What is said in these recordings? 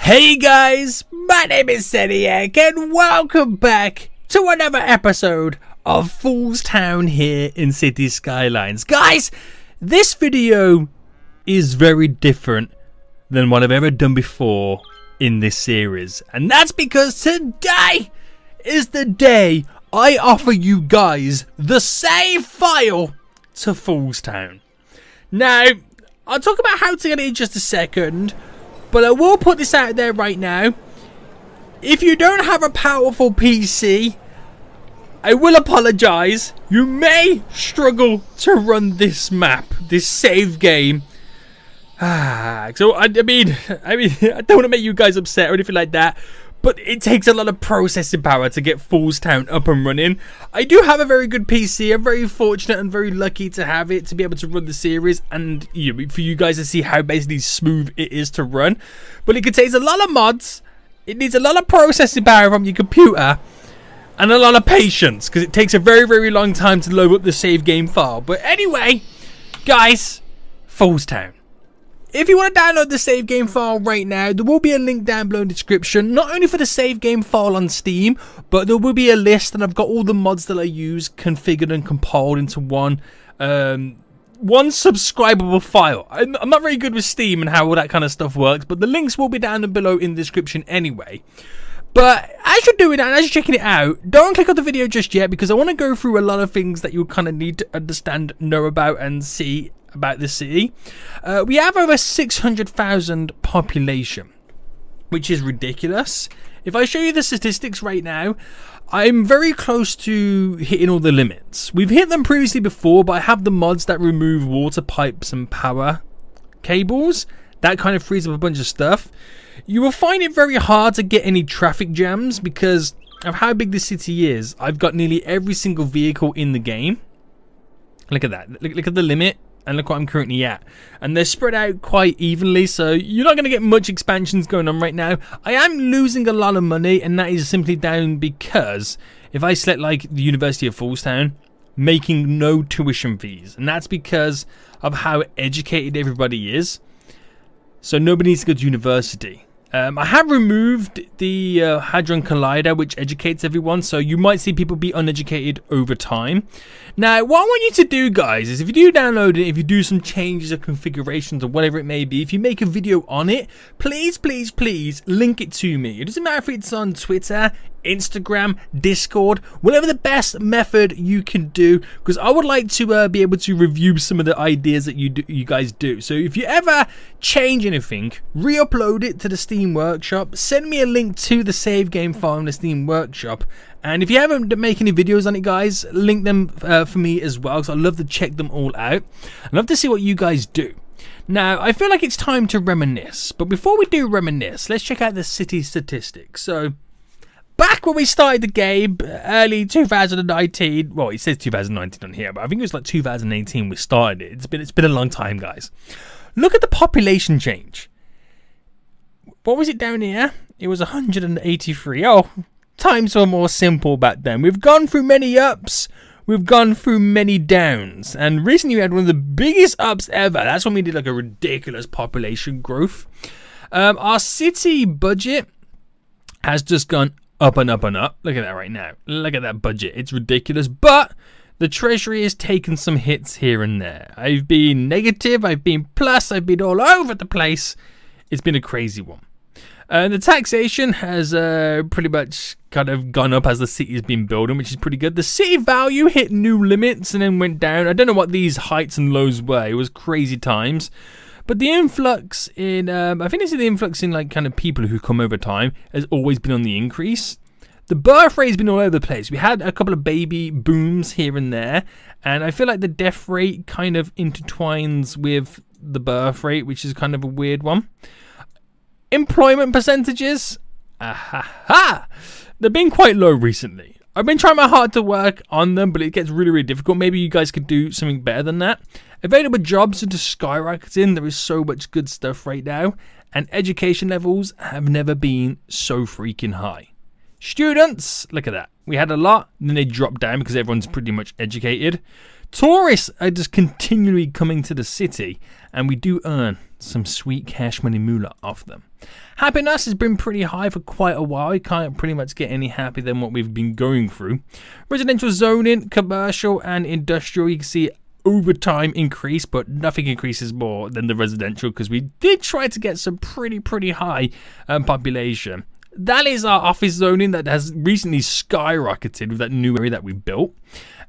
Hey guys, my name is Lilian and welcome back to another episode of Fool's Town here in City Skylines. Guys, this video is very different than what I've ever done before in this series. And that's because today is the day I offer you guys the save file to Fool's Town. Now, I'll talk about how to get it in just a second, but I will put this out there right now. If you don't have a powerful PC, I will apologize. You may struggle to run this map, this save game. So I mean, I don't want to make you guys upset or anything like that, but it takes a lot of processing power to get Fool's Town up and running. I do have a very good PC. I'm very fortunate and very lucky to have it to be able to run the series and for you guys to see how basically smooth it is to run. But it contains a lot of mods. It needs a lot of processing power from your computer and a lot of patience because it takes a very, very long time to load up the save game file. But anyway, guys, Fool's Town. If you want to download the save game file right now, there will be a link down below in the description, not only for the save game file on Steam, but there will be a list and I've got all the mods that I use configured and compiled into one subscribable file. I'm not very good with Steam and how all that kind of stuff works, but the links will be down below in the description anyway. But as you're doing that and as you're checking it out, don't click on the video just yet because I want to go through a lot of things that you kind of need to understand, know about and see about the city. We have over 600,000 population, which is ridiculous. If I show you the statistics right now, I'm very close to hitting all the limits. We've hit them previously before, but I have the mods that remove water pipes and power cables. That kind of frees up a bunch of stuff. You will find it very hard to get any traffic jams because of how big the city is. I've got nearly every single vehicle in the game. Look at that. Look at the limit. And look what I'm currently at. And they're spread out quite evenly, so you're not going to get much expansions going on right now. I am losing a lot of money, and that is simply down because if I select like the University of Fool's Town, making no tuition fees. And that's because of how educated everybody is. So nobody needs to go to university. I have removed the Hadron Collider, which educates everyone, so you might see people be uneducated over time. Now, what I want you to do, guys, is if you do download it, if you do some changes or configurations or whatever it may be, if you make a video on it, please, please, please link it to me. It doesn't matter if it's on Twitter, Instagram, Discord, whatever the best method you can do, because I would like to be able to review some of the ideas that you guys do. So if you ever change anything, re-upload it to the Steam Workshop, send me a link to the save game file in the Steam Workshop, and if you haven't make any videos on it, guys, link them for me as well, because I love to check them all out. I love to see what you guys do. Now, I feel like it's time to reminisce, but before we do reminisce, let's check out the city statistics. So back when we started the game, early 2019, well, it says 2019 on here, but I think it was like 2018 we started it. It's been a long time, guys. Look at the population change. What was it down here? It was 183. Oh, times were more simple back then. We've gone through many ups, we've gone through many downs, and recently we had one of the biggest ups ever. That's when we did like a ridiculous population growth. Our city budget has just gone up and up and up. Look at that right now. Look at that budget. It's ridiculous. But the treasury has taken some hits here and there. I've been negative. I've been plus. I've been all over the place. It's been a crazy one. The taxation has pretty much kind of gone up as the city has been building, which is pretty good. The city value hit new limits and then went down. I don't know what these heights and lows were. It was crazy times. But the influx in, I think it's the influx in like kind of people who come over time has always been on the increase. The birth rate has been all over the place. We had a couple of baby booms here and there, and I feel like the death rate kind of intertwines with the birth rate, which is kind of a weird one. Employment percentages, they've been quite low recently. I've been trying my hard to work on them, but it gets really, really difficult. Maybe you guys could do something better than that. Available jobs are just skyrocketing. There is so much good stuff right now. And education levels have never been so freaking high. Students, look at that. We had a lot, and then they dropped down because everyone's pretty much educated. Tourists are just continually coming to the city, and we do earn some sweet cash money moolah off them. Happiness has been pretty high for quite a while. You can't pretty much get any happier than what we've been going through. Residential zoning, commercial and industrial, you can see over time increase, but nothing increases more than the residential because we did try to get some pretty high population. That is our office zoning that has recently skyrocketed with that new area that we built.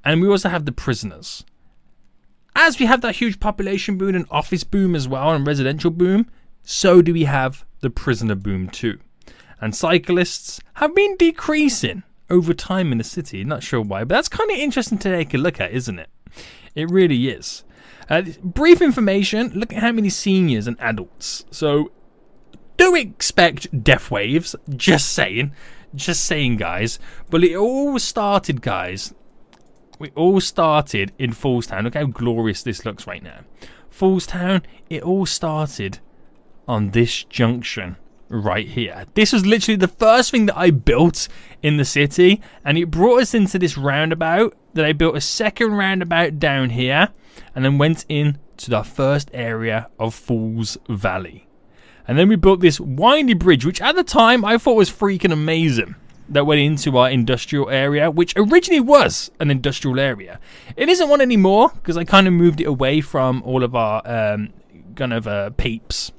And we also have the prisoners. As we have that huge population boom and office boom as well and residential boom, so do we have the prisoner boom too. And cyclists have been decreasing over time in the city. Not sure why, but that's kind of interesting to take a look at, isn't it? It really is. Brief information, look at how many seniors and adults. So do expect death waves, just saying guys. But it all started, guys. We all started in Fallstown. Look how glorious this looks right now. Fallstown, it all started on this junction right here. This was literally the first thing that I built in the city, and it brought us into this roundabout. Then I built a second roundabout down here, and then went in to the first area of Falls Valley. And then we built this windy bridge, which at the time I thought was freaking amazing, that went into our industrial area, which originally was an industrial area. It isn't one anymore because I kind of moved it away from all of our peeps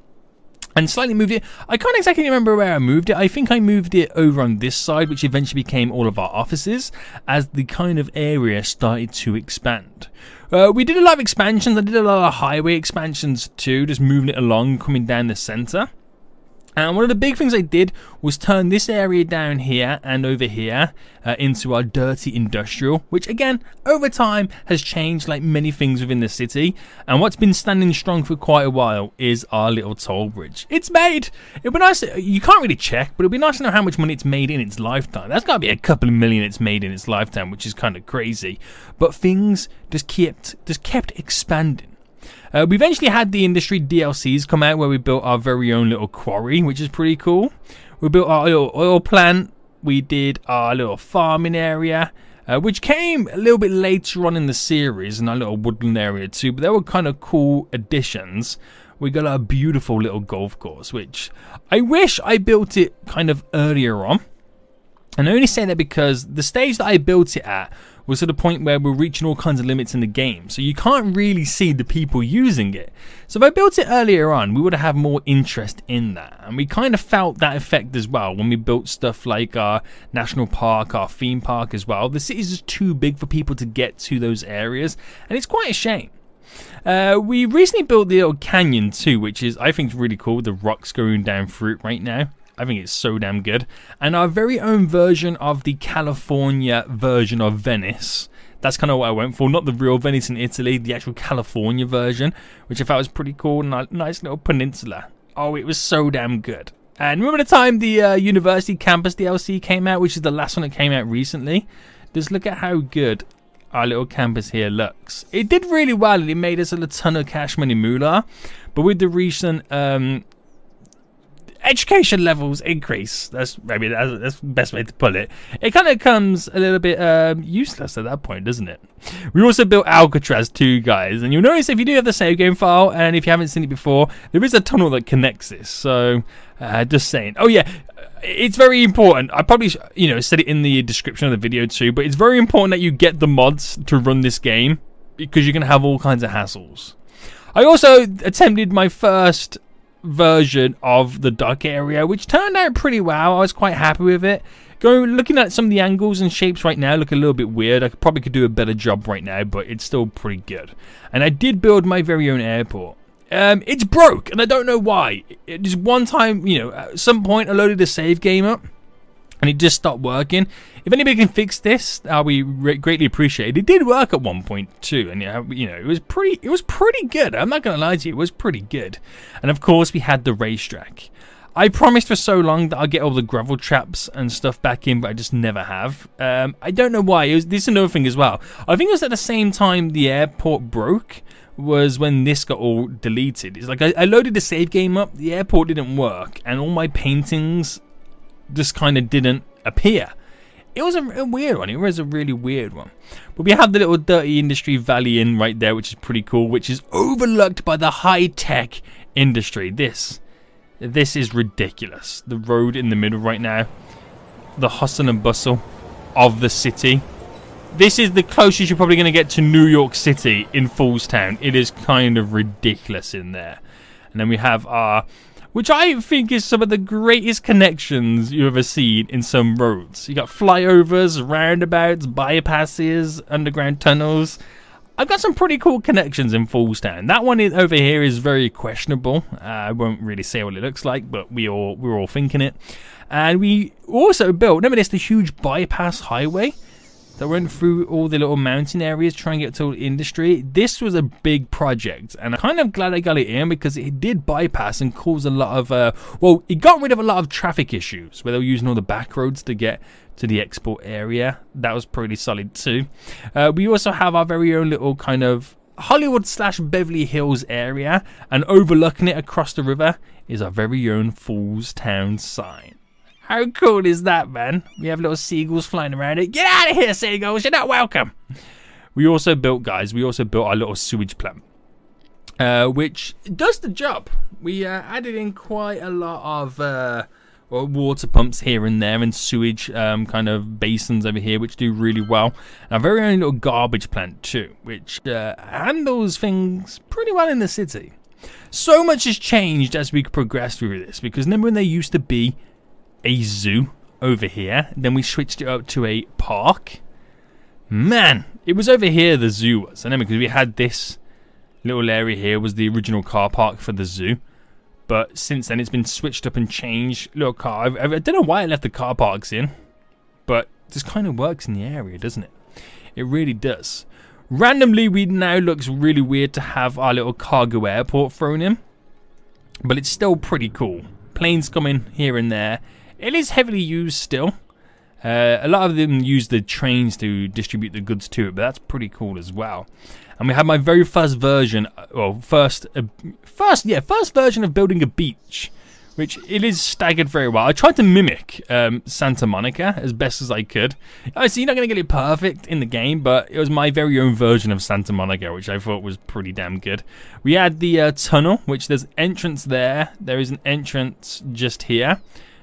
and slightly moved it. I can't exactly remember where I moved it. I think I moved it over on this side, which eventually became all of our offices as the kind of area started to expand. We did a lot of expansions. I did a lot of highway expansions too, just moving it along, coming down the center. And one of the big things I did was turn this area down here and over here into our dirty industrial, which again, over time has changed like many things within the city. And what's been standing strong for quite a while is our little toll bridge. It's made. It'd be nice. You can't really check, but it'd be nice to know how much money it's made in its lifetime. That's got to be a couple of million it's made in its lifetime, which is kind of crazy. But things just kept expanding. We eventually had the industry DLCs come out where we built our very own little quarry, which is pretty cool. We built our little oil plant. We did our little farming area, which came a little bit later on in the series, and our little woodland area too. But they were kind of cool additions. We got our beautiful little golf course, which I wish I built it kind of earlier on. And I only say that because the stage that I built it at was to the point where we're reaching all kinds of limits in the game. So you can't really see the people using it. So if I built it earlier on, we would have had more interest in that. And we kind of felt that effect as well when we built stuff like our national park, our theme park as well. The city's just too big for people to get to those areas. And it's quite a shame. We recently built the little canyon too, which is, I think, really cool. The rocks going down through it right now. I think it's so damn good. And our very own version of the California version of Venice. That's kind of what I went for. Not the real Venice in Italy, the actual California version, which I thought was pretty cool. And a nice little peninsula. Oh, it was so damn good. And remember the time the University Campus DLC came out, which is the last one that came out recently? Just look at how good our little campus here looks. It did really well and it made us a ton of cash money moolah. But with the recent education levels increase, that's the best way to put it. It kind of comes a little bit useless at that point, doesn't it? We also built Alcatraz too, guys, and you'll notice if you do have the save game file and if you haven't seen it before, there is a tunnel that connects this. So just saying. Oh yeah, it's very important. I probably said it in the description of the video too, but it's very important that you get the mods to run this game because you're gonna have all kinds of hassles. I also attempted my first version of the dock area, which turned out pretty well. I was quite happy with it. Looking at some of the angles and shapes right now look a little bit weird. I probably could do a better job right now, but it's still pretty good. And I did build my very own airport. It's broke, and I don't know why. Just one time, at some point I loaded the save game up, and it just stopped working. If anybody can fix this, I'll be greatly appreciated. It did work at one point too, and it was pretty good. I'm not gonna lie to you, it was pretty good. And of course, we had the racetrack. I promised for so long that I'll get all the gravel traps and stuff back in, but I just never have. I don't know why. This is another thing as well. I think it was at the same time the airport broke. Was when this got all deleted. It's like I loaded the save game up, the airport didn't work, and all my paintings just kind of didn't appear. It was a weird one. It was a really weird one. But we have the little dirty industry valley in right there, which is pretty cool, which is overlooked by the high-tech industry. This is ridiculous. The road in the middle right now, the hustle and bustle of the city. This is the closest you're probably going to get to New York City in Foolstown. It is kind of ridiculous in there. And then we have our, which I think is some of the greatest connections you've ever seen in some roads. You got flyovers, roundabouts, bypasses, underground tunnels. I've got some pretty cool connections in Foolstown. That one over here is very questionable. I won't really say what it looks like, but we're all thinking it. And we also built, remember this, the huge bypass highway that went through all the little mountain areas trying to get to industry. This was a big project, and I'm kind of glad I got it in because it did bypass and cause a lot of, well, it got rid of a lot of traffic issues where they were using all the back roads to get to the export area. That was pretty solid too. We also have our very own little kind of Hollywood / Beverly Hills area, and overlooking it across the river is our very own Foolstown sign. How cool is that, man? We have little seagulls flying around it. Get out of here, seagulls. You're not welcome. We also built our little sewage plant, which does the job. We added in quite a lot of water pumps here and there and sewage kind of basins over here, which do really well. And our very own little garbage plant too, which handles things pretty well in the city. So much has changed as we progress through this, because remember when there used to be a zoo over here, then we switched it up to a park. Man, it was over here the zoo was, and then because we had this little area here was the original car park for the zoo, but since then it's been switched up and changed. Little car, I don't know why I left the car parks in, but this kind of works in the area, doesn't it? It really does. Randomly, we now looks really weird to have our little cargo airport thrown in, but it's still pretty cool. Planes come in here and there. It is heavily used still. A lot of them use the trains to distribute the goods to it, but that's pretty cool as well. And we have my very first version, first version of building a beach, which it is staggered very well. I tried to mimic Santa Monica as best as I could. Obviously, you're not going to get it perfect in the game, but it was my very own version of Santa Monica, which I thought was pretty damn good. We had the tunnel, which there's entrance there. There is an entrance just here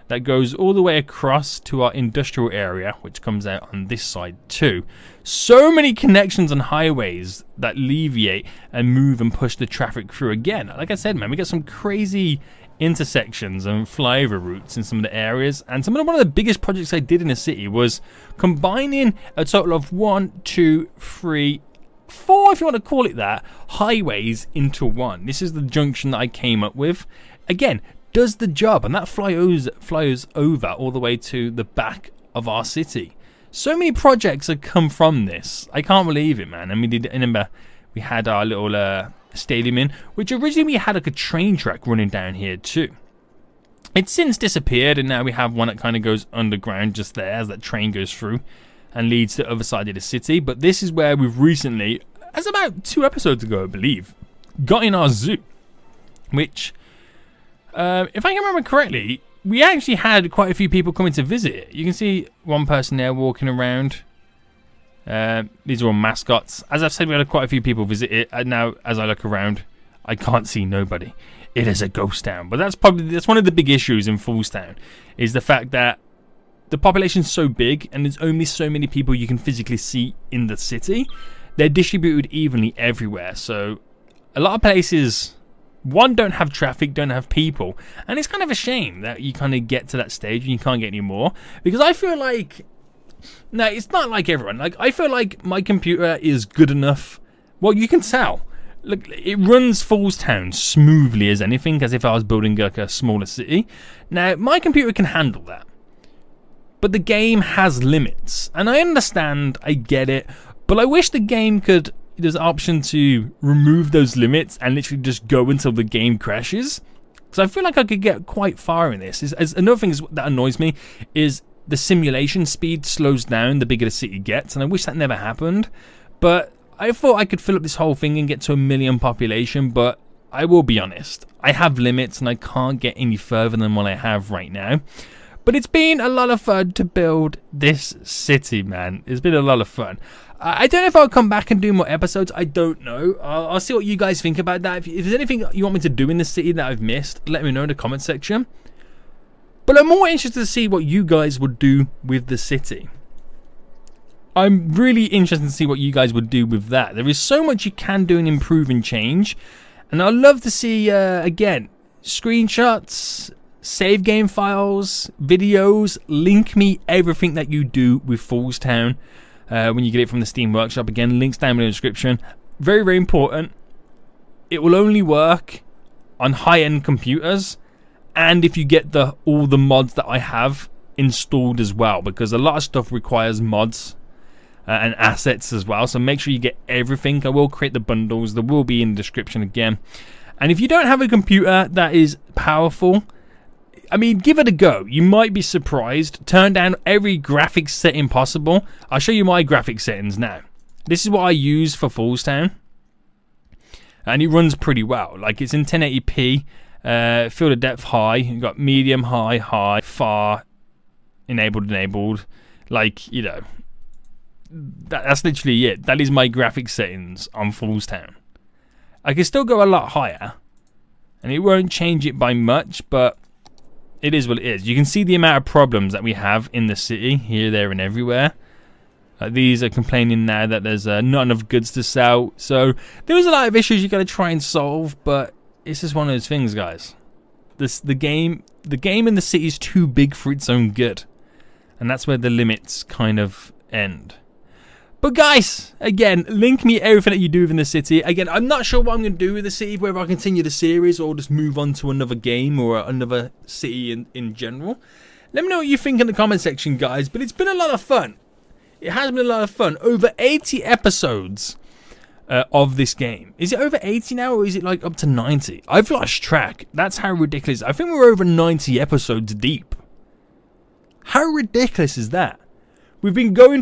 that goes all the way across to our industrial area, which comes out on this side too. So many connections on highways that alleviate and move and push the traffic through. Again, like I said, man, we got some crazy intersections and flyover routes in some of the areas. And one of the biggest projects I did in the city was combining a total of 1, 2, 3, 4, if you want to call it that, highways into one. This is the junction that I came up with. Again, does the job, and that flies over all the way to the back of our city. So many projects have come from this. I can't believe it, man. And remember, we had our little stadium in, which originally we had like a train track running down here too. It's since disappeared, and now we have one that kind of goes underground just there as that train goes through and leads to the other side of the city. But this is where we've recently, as about 2 episodes ago, I believe, got in our zoo, which, if I can remember correctly, we actually had quite a few people coming to visit it. You can see one person there walking around. These are all mascots. As I've said, we had quite a few people visit it. And now, as I look around, I can't see nobody. It is a ghost town. But that's one of the big issues in Foolstown, is the fact that the population's so big and there's only so many people you can physically see in the city. They're distributed evenly everywhere. So a lot of places, one, don't have traffic, don't have people. And it's kind of a shame that you kind of get to that stage and you can't get any more. Because I feel like, no, it's not like everyone. Like, I feel like my computer is good enough. Well, you can tell. Look, it runs Foolstown smoothly as anything, as if I was building like a smaller city. Now, my computer can handle that. But the game has limits. And I understand, I get it. But I wish the game could, there's an option to remove those limits and literally just go until the game crashes. Because I feel like I could get quite far in this. Another thing that annoys me is the simulation speed slows down the bigger the city gets. And I wish that never happened. But I thought I could fill up this whole thing and get to 1 million population. But I will be honest, I have limits and I can't get any further than what I have right now. But it's been a lot of fun to build this city, man. It's been a lot of fun. I don't know if I'll come back and do more episodes. I don't know. I'll see what you guys think about that. If there's anything you want me to do in the city that I've missed, let me know in the comment section. But I'm more interested to see what you guys would do with the city. I'm really interested to see what you guys would do with that. There is so much you can do and improve and change. And I'd love to see, again, screenshots, save game files, videos, link me everything that you do with Falls Town when you get it from the Steam Workshop. Again, links down in the description. Very, very important. It will only work on high-end computers and if you get all the mods that I have installed as well, because a lot of stuff requires mods and assets as well, so make sure you get everything. I will create the bundles, they will be in the description again. And if you don't have a computer that is powerful, I mean, give it a go. You might be surprised. Turn down every graphics setting possible. I'll show you my graphics settings now. This is what I use for Falls Town, and it runs pretty well. Like, it's in 1080p, field of depth high, you've got medium, high, far, enabled. Like, you know, that's literally it. That is my graphics settings on Falls Town. I can still go a lot higher, and it won't change it by much, but it is what it is. You can see the amount of problems that we have in the city, here, there, and everywhere. These are complaining now that there's not enough goods to sell. So there's a lot of issues you got to try and solve, but it's just one of those things, guys. The game in the city is too big for its own good, and that's where the limits kind of end. But guys, again, link me everything that you do within the city. Again, I'm not sure what I'm going to do with the city, whether I continue the series or just move on to another game or another city in general. Let me know what you think in the comment section, guys. But it's been a lot of fun. It has been a lot of fun. Over 80 episodes of this game. Is it over 80 now, or is it like up to 90? I've lost track. That's how ridiculous. I think we're over 90 episodes deep. How ridiculous is that? We've been going